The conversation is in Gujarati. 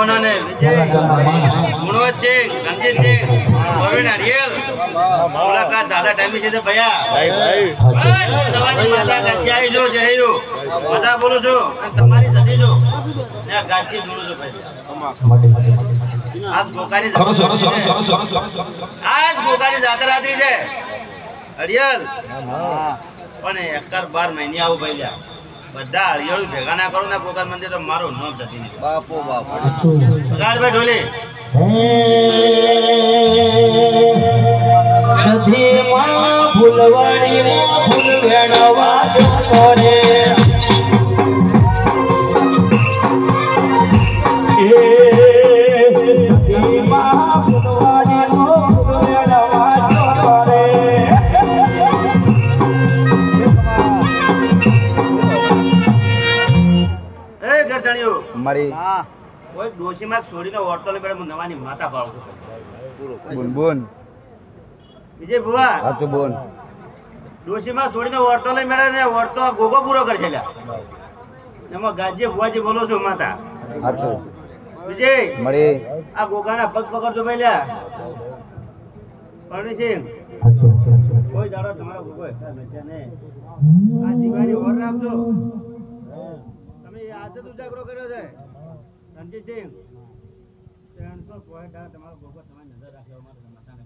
મહેમાનો ને વિજય ગુણવતસિંહ રણજીતસિંહ ગોવિંદ હરિયલ મુલાકાત દાદા ટાઈમ છે ભૈયા તમારી માતા ગજ્જાઈ જો જયુ બધા બોલું છું અને તમારી સદી જો ને ગાજકી જોડું છું ભાઈ આજ ગોકાની જાત્રા રાત્રી છે હરિયલ પણ 11-12 મહિને આવું ભાઈ બધા હળિયાળું ભેગા ના કરો ને ગોકાલ મંદિર તો મારું નામ જતી નહીં બાપો બાપ ભાઈ ઢોલી સધીમાં ફૂલવાડીમાં ફૂલ વેણવા જતો રે સધીમાં ફૂલવાડીમાં ફૂલ વેણવા જતો રે એ ગરદણીઓ મારી કોઈ ડોશીમાં છોડીને ઓરતો લે બેડે નવાની માતા ભાવ બોન બોન વિજય ભુવા હાચું બોન ડોશીમાં છોડીને ઓરતો લઈ મેળે ને ઓરતો ગોગો પૂરો કરશે એમાં ગાજે ભુવાજી બોલો છો માતા હાચું વિજય મળી આ ગોગાના પગ પકડજો ભાઈ લ્યા પરણીસિંહ કોઈ દાડો તમારો ગોગો હેઠા નથી ને આ દિવાળી ઓર રાખજો તમે આદત ઉજાગરો કર્યો છે રણજીતસિંહ 300 પોઈન્ટ તમારો ગોગો તમારી નજર રાખજો અમારા માતાને